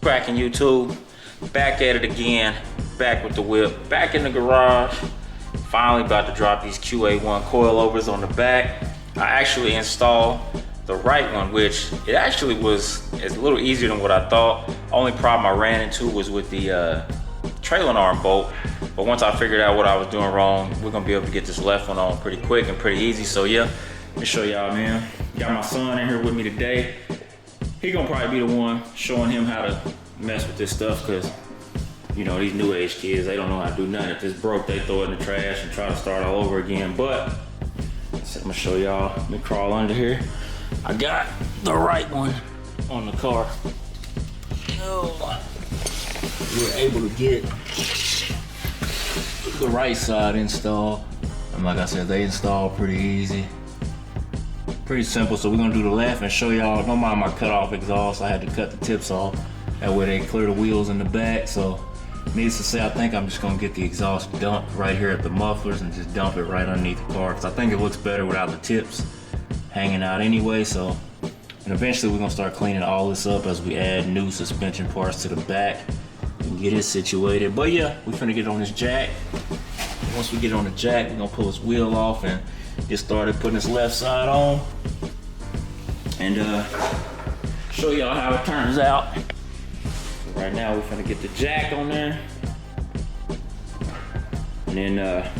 Cracking YouTube, back at it again, back with the whip, back in the garage. Finally about to drop these Qa1 coilovers on the back. I actually installed the right one, which it's a little easier than what I thought. Only problem I ran into was with the trailing arm bolt. But once I figured out what I was doing wrong, we're gonna be able to get this left one on pretty quick and pretty easy. So yeah, let me show y'all, man. Got my son in here with me today. He gonna probably be the one showing him how to mess with this stuff, because you know, these new age kids, they don't know how to do nothing. If it's broke, they throw it in the trash and try to start all over again. But I'm gonna show y'all. Let me crawl under here. I got the right one on the car. Oh, we're able to get the right side installed. And like I said, they install pretty easy. Pretty simple. So we're gonna do the left and show y'all. Don't mind my cut off exhaust. I had to cut the tips off. That way they clear the wheels in the back. So needless to say, I think I'm just gonna get the exhaust dumped right here at the mufflers and just dump it right underneath the car, because I think it looks better without the tips hanging out anyway. So, and eventually we're gonna start cleaning all this up as we add new suspension parts to the back and get it situated. But yeah, we're finna get on this jack. Once we get on the jack, we're gonna pull this wheel off and get started putting this left side on, and show y'all how it turns out. So right now we're gonna get the jack on there, and then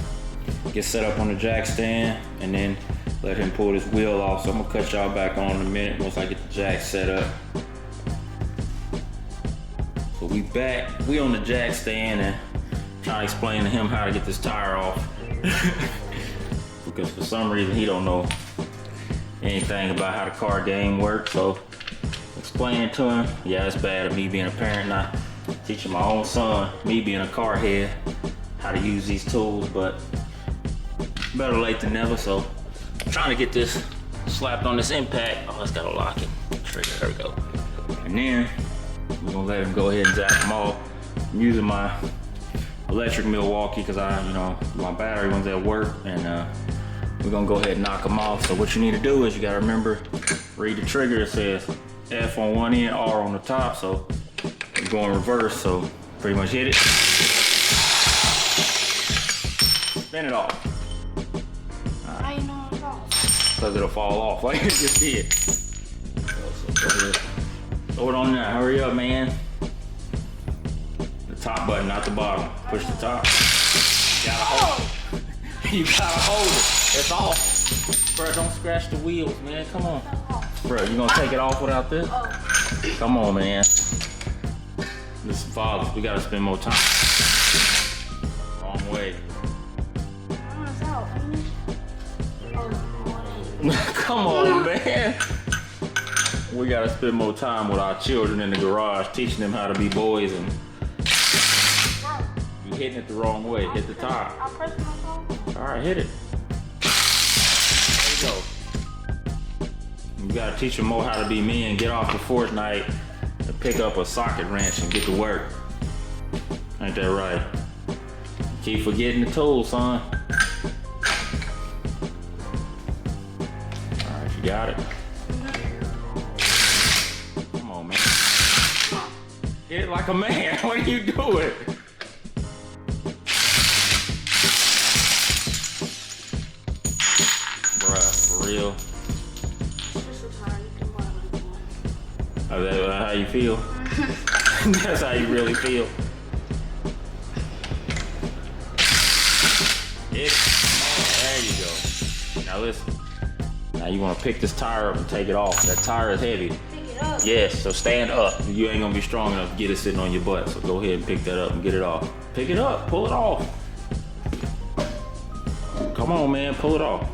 get set up on the jack stand, and then let him pull this wheel off. So I'm gonna cut y'all back on in a minute once I get the jack set up. So we back, we on the jack stand, and trying to explain to him how to get this tire off. Because for some reason he don't know anything about how the car game works. So explaining to him, yeah, it's bad of me being a parent, not teaching my own son, me being a car head, how to use these tools, but better late than never. So I'm trying to get this slapped on this impact. Oh, it's got a locking trigger, there we go. And then we're gonna let him go ahead and zap them off. I'm using my electric Milwaukee because my battery one's at work, and we're gonna go ahead and knock them off. So what you need to do is you gotta remember, read the trigger. It says F on one end, R on the top. So you go in reverse. So pretty much hit it, spin it off. How you know it's off? Because it'll fall off like it just did. So go ahead, throw it on there. Hurry up, man. The top button, not the bottom. Push the top. You gotta hold it. You gotta hold it. It's off. Bro, don't scratch the wheels, man. Come on. Bro, you gonna take it off without this? Come on, man. Listen, fathers, we gotta spend more time. Wrong way. Come on, man. We gotta spend more time with our children in the garage, teaching them how to be boys, and you hitting it the wrong way. Hit the top. I'll press my phone. All right, hit it. There you go. You gotta teach them more how to be men. Get off the Fortnite and pick up a socket wrench and get to work. Ain't that right? Keep forgetting the tools, son. All right, you got it. Come on, man. Hit it like a man. What are you doing? Bruh, for real. Is that how you feel? That's how you really feel. There you go. Now listen. Now you want to pick this tire up and take it off. That tire is heavy. Pick it up. Yes, so stand up. You ain't gonna be strong enough to get it sitting on your butt. So go ahead and pick that up and get it off. Pick it up, pull it off. Come on, man, pull it off.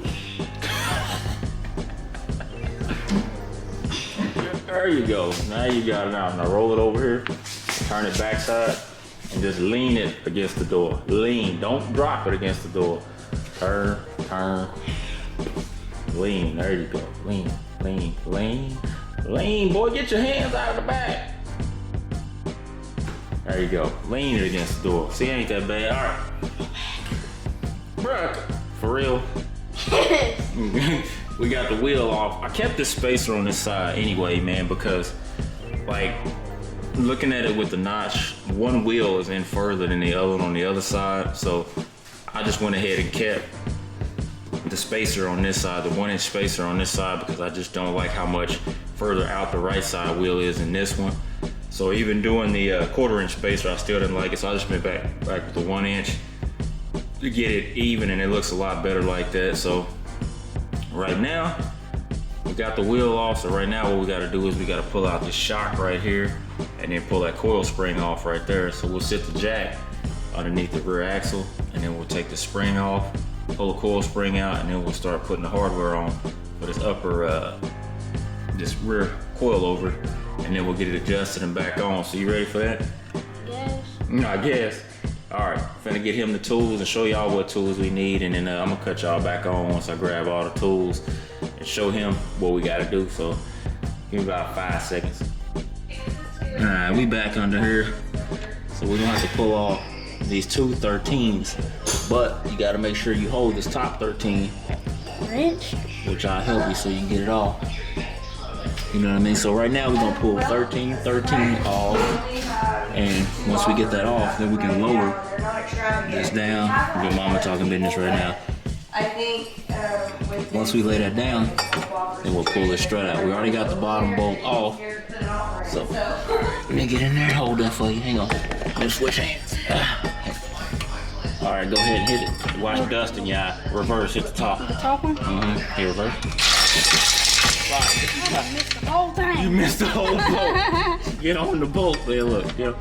There you go. Now you got it out. Now roll it over here, turn it backside, and just lean it against the door. Lean, don't drop it against the door. Turn, turn, lean. There you go. Lean, lean, lean, lean. Boy, get your hands out of the back. There you go. Lean it against the door. See, ain't that bad. All right. Bruh, for real. we got the wheel off. I kept the spacer on this side anyway, man, because like looking at it with the notch, one wheel is in further than the other one on the other side. So I just went ahead and kept the spacer on this side, the 1-inch spacer on this side, because I just don't like how much further out the right side wheel is in this one. So even doing the 1/4-inch spacer, I still didn't like it. So I just went back with the 1-inch to get it even, and it looks a lot better like that. So right now, we got the wheel off. So right now what we gotta do is we gotta pull out this shock right here and then pull that coil spring off right there. So we'll sit the jack underneath the rear axle, and then we'll take the spring off, pull the coil spring out, and then we'll start putting the hardware on for this upper, this rear coilover, and then we'll get it adjusted and back on. So you ready for that? Yes. I guess. All right, finna get him the tools and show y'all what tools we need, and then I'm gonna cut y'all back on once I grab all the tools and show him what we gotta do. So give me about 5 seconds. All right, we back under here. So we're gonna have to pull off these two 13s, but you gotta make sure you hold this top 13, Wrench. which I'll help you so you can get it off. You know what I mean? So right now we're gonna pull 13 off, and once we get that off, then we can lower this down. Your mama talking business right now. Once we lay that down, then we'll pull this strut out. We already got the bottom bolt off. So let me get in there and hold that for you. Hang on. Let's switch hands. All right, go ahead and hit it. Watch dust in your eye. Reverse, hit the top. The top one? Here, reverse. I missed the whole thing. You missed the whole bolt. Get on the bolt there, look. Yeah.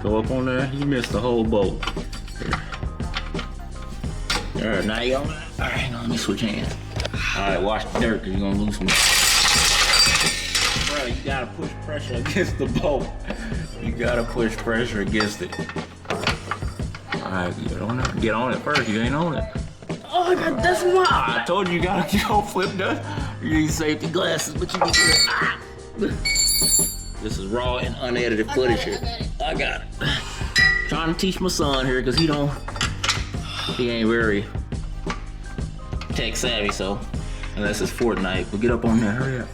Go up on there. You missed the whole bolt. All right, now you on there. All right, hang on, let me switch hands. All right, watch the dirt, because you're going to lose some. Bro, you got to push pressure against the bolt. You got to push pressure against it. All right, get on it. Get on it first. You ain't on it. Oh, I got dust in my eye. I told you you got to flip dust. You need safety glasses, but you need to. This is raw and unedited footage here. I got it. Trying to teach my son here, because he ain't very tech savvy, so unless it's Fortnite. But get up on there, hurry up.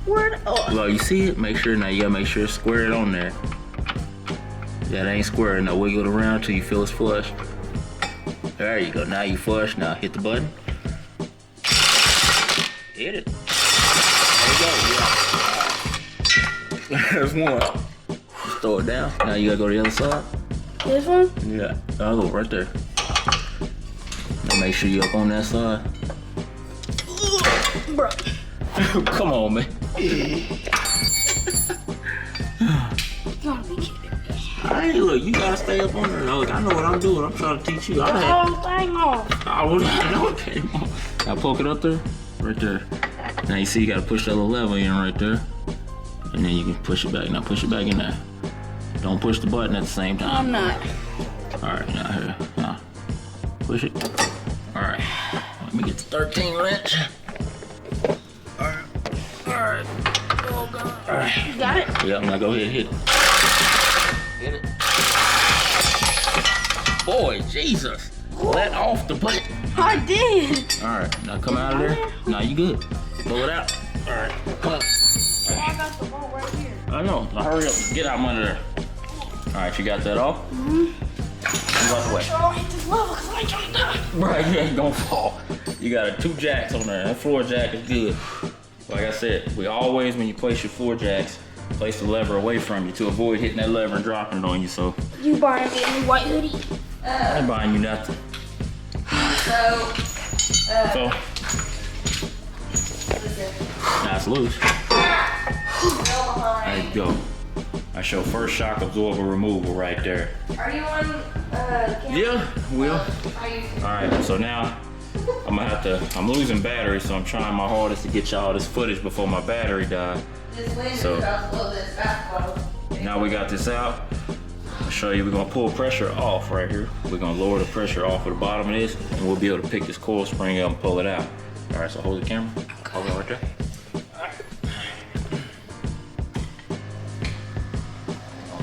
Where? Oh. Well, you see it? Make sure now. You gotta make sure it's squared on there. That ain't square. Now wiggle it around till you feel it's flush. There you go. Now you flush. Now hit the button. Hit it. There you go. Yeah. There's one. Just throw it down. Now you gotta go to the other side. This one? Yeah. I'll go right there. Now make sure you up on that side. Bro. Come on, man. You gotta be kidding me. Hey, look, you gotta stay up on there. Look, I know what I'm doing. I'm trying to teach you. The whole thing off. I know it came off. Now poke it up there. Right there. Now you see you gotta push that little lever in right there. And then you can push it back. Now push it back in there. Don't push the button at the same time. I'm not. Alright, now here. Now push it. Alright. Let me get the 13 wrench. Alright. Alright. Oh god. Alright. You got it? Yep, now go ahead and hit it. Hit it. Boy, Jesus. Let off the button. I did. Alright, now come out of there. Now you good. Pull it out. Alright, come up. Oh, I got the bolt right here. I know. Now hurry up. Get out from under there. Alright, you got that off? Move out the way. Oh, hit this level because I ain't trying to die. Right, you ain't gonna fall. You got 2 jacks on there. That floor jack is good. Like I said, we always, when you place your floor jacks, place the lever away from you to avoid hitting that lever and dropping it on you. So You buying me a new white hoodie? I ain't buying you nothing. So now it's loose. There you go. That's your first shock absorber removal right there. Are you on camera? Yeah, will. Alright, so now I'm losing battery, so I'm trying my hardest to get y'all this footage before my battery dies. So now we got this out. I'll show you, we're gonna pull pressure off right here. We're gonna lower the pressure off of the bottom of this, and we'll be able to pick this coil spring up and pull it out. Alright, so hold the camera. Hold it right there.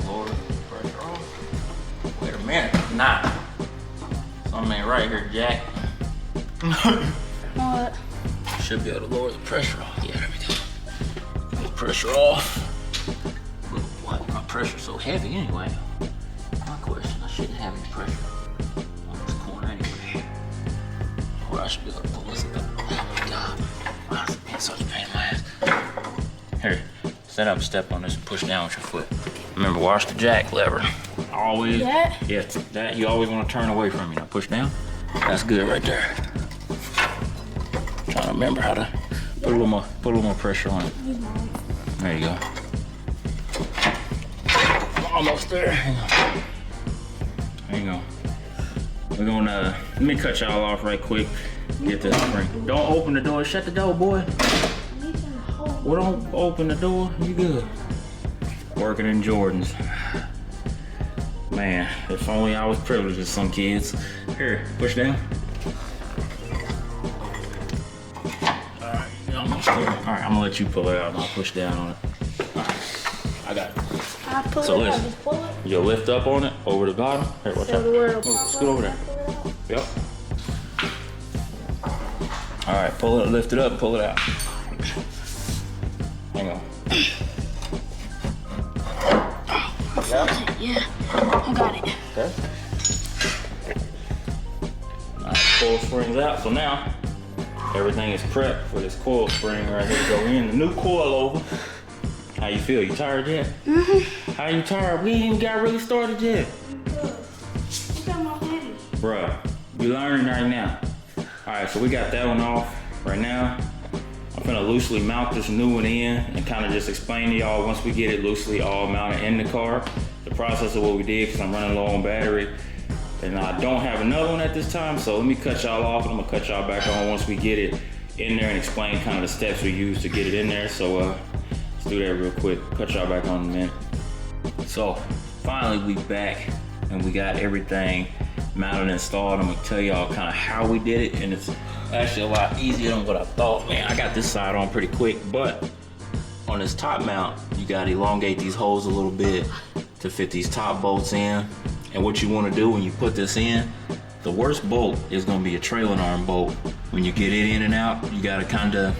Lower the pressure off. Wait a minute. Nah. Something ain't right here, Jack. What? Should be able to lower the pressure off. Yeah, there we go. Get the pressure off. Why my pressure so heavy anyway? My question, I shouldn't have any pressure on this corner anyway. Or I should be able to pull this up. Oh my God. Wow, this is such a pain in my ass. Here, set up, step on this and push down with your foot. Remember, watch the jack lever. Always. That? Yeah, that you always want to turn away from. Now push down. That's good right there. Trying to remember how to put a little more pressure on it. There you go. Almost there. Hang on. There you go. We're gonna let me cut y'all off right quick. Get this spring. Don't open the door. Shut the door, boy. Well, don't open the door. You good? Working in Jordans. Man, if only I was privileged as some kids. Here, push down. Alright, you're almost there. Alright, I'm gonna let you pull it out and I'll push down on it. Alright, I got it. I pull So it out, listen, just pull it. you'll lift up on it, over the bottom. Here, watch So out. the word will Oh, pop scoot up, over there. pull it out. Yep. Alright, pull it, lift it up, pull it out. Hang on. Yeah, I got it. Okay. Alright, coil springs out. So now everything is prepped for this coil spring right here to go in. The new coilover. How you feel? You tired yet? Mm-hmm. How you tired? We ain't even got really started yet. Look at my hands. Bruh, you learning right now. Alright, so we got that one off right now. I'm gonna loosely mount this new one in and kind of just explain to y'all once we get it loosely all mounted in the car, the process of what we did, because I'm running low on battery. And I don't have another one at this time, so let me cut y'all off and I'm gonna cut y'all back on once we get it in there and explain kind of the steps we use to get it in there. So let's do that real quick. Cut y'all back on in a minute. So finally we back and we got everything mounted and installed. I'm gonna tell y'all kind of how we did it, and it's actually a lot easier than what I thought. Man, I got this side on pretty quick, but on this top mount, you gotta elongate these holes a little bit to fit these top bolts in. And what you wanna do when you put this in, the worst bolt is gonna be a trailing arm bolt. When you get it in and out, you gotta kinda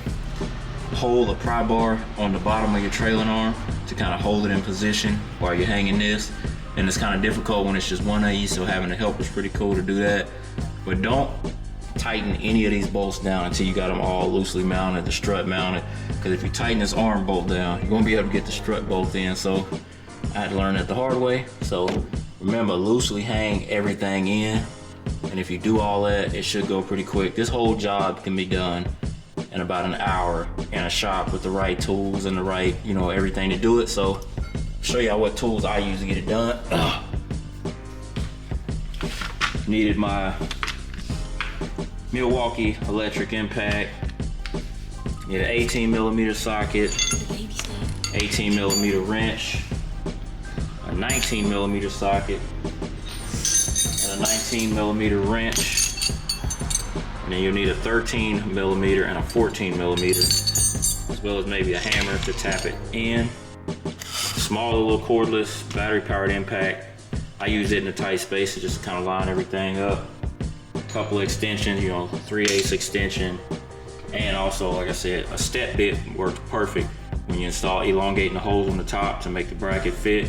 hold a pry bar on the bottom of your trailing arm to kind of hold it in position while you're hanging this. And it's kind of difficult when it's just one of you, so having the help is pretty cool to do that. But don't tighten any of these bolts down until you got them all loosely mounted, the strut mounted. Because if you tighten this arm bolt down, you won't be able to get the strut bolt in. So I had to learn that the hard way. So remember, loosely hang everything in. And if you do all that, it should go pretty quick. This whole job can be done in about an hour in a shop with the right tools and the right, everything to do it. So show y'all what tools I use to get it done. Needed my Milwaukee electric impact. Need an 18mm socket, 18mm wrench, a 19mm socket, and a 19mm wrench. And then you'll need a 13mm and a 14mm, as well as maybe a hammer to tap it in. Smaller little cordless battery powered impact. I use it in a tight space to just kind of line everything up. A couple of extensions, 3/8 extension. And also, like I said, a step bit works perfect when you install elongating the holes on the top to make the bracket fit.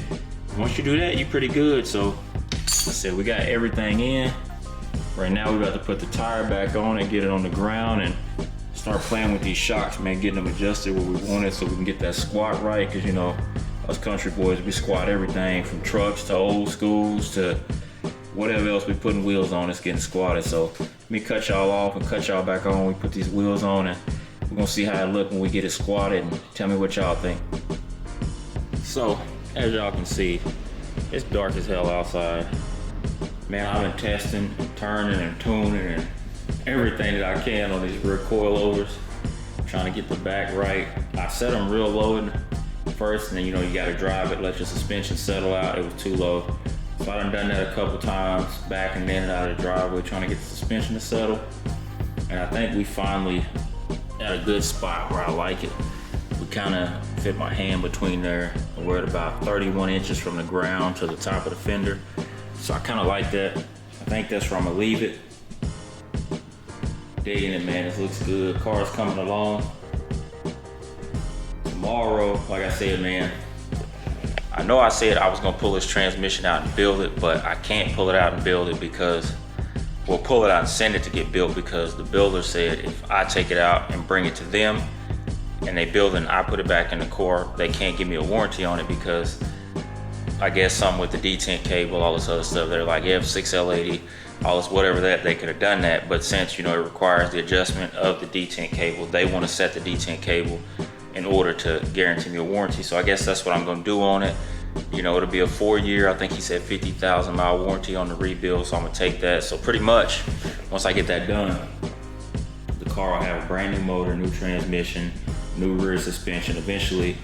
Once you do that, you're pretty good. So, like I said, we got everything in. Right now, we're about to put the tire back on and get it on the ground and start playing with these shocks, man, getting them adjusted where we want it so we can get that squat right. Because, us country boys, we squat everything from trucks to old schools to whatever else we putting wheels on, it's getting squatted. So let me cut y'all off and cut y'all back on. We put these wheels on and we're gonna see how it look when we get it squatted, and tell me what y'all think. So as y'all can see, it's dark as hell outside. Man, I've been testing, turning and tuning and everything that I can on these rear coilovers, trying to get the back right. I set them real low first, and then you gotta drive it, let your suspension settle out. It was too low. So I done that a couple times, backing in and out of the driveway, trying to get the suspension to settle. And I think we finally at a good spot where I like it. We kind of fit my hand between there. We're at about 31 inches from the ground to the top of the fender. So I kind of like that. I think that's where I'm gonna leave it. digging it, man. This looks good. Car's coming along. Tomorrow, like I said, man, I know I said I was gonna pull this transmission out and build it, but I can't pull it out and build it because, well, pull it out and send it to get built, because the builder said if I take it out and bring it to them and they build it and I put it back in the car, they can't give me a warranty on it, because I guess something with the detent cable, all this other stuff. They're like, yeah, 6L80, all this whatever that, they could have done that, but since, you know, it requires the adjustment of the detent cable, they want to set the detent cable in order to guarantee me a warranty. So I guess that's what I'm gonna do on it. You know, it'll be a 4-year, I think he said 50,000 mile warranty on the rebuild, so I'm gonna take that. So pretty much, once I get that done, the car will have a brand new motor, new transmission, new rear suspension. Eventually,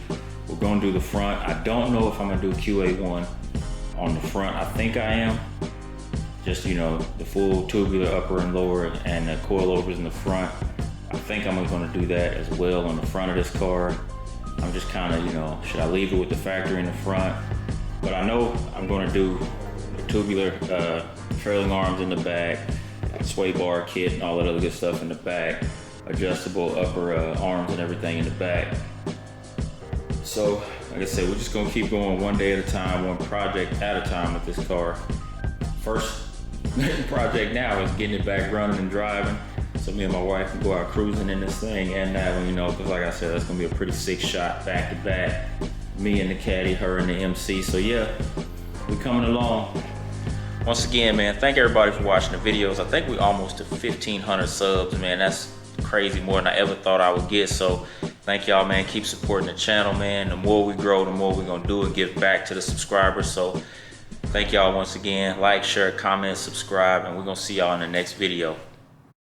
we're gonna do the front. I don't know if I'm gonna do Qa1 on the front. I think I am. Just, you know, the full tubular upper and lower and the coilovers in the front. I think I'm gonna do that as well on the front of this car. I'm just kind of, you know, should I leave it with the factory in the front? But I know I'm gonna do the tubular trailing arms in the back, sway bar kit and all that other good stuff in the back, adjustable upper arms and everything in the back. So, like I said, we're just gonna keep going one day at a time, one project at a time with this car. First project now is getting it back running and driving, so me and my wife can go out cruising in this thing, and that one, you know, because like I said, that's gonna be a pretty sick shot back to back. Me and the caddy, her and the MC. So yeah, we're coming along. Once again, man, thank everybody for watching the videos. I think we almost to 1,500 subs, man. That's crazy, more than I ever thought I would get. So thank y'all, man. Keep supporting the channel, man. The more we grow, the more we're gonna do and give back to the subscribers. So thank y'all once again. Like, share, comment, subscribe, and we're gonna see y'all in the next video.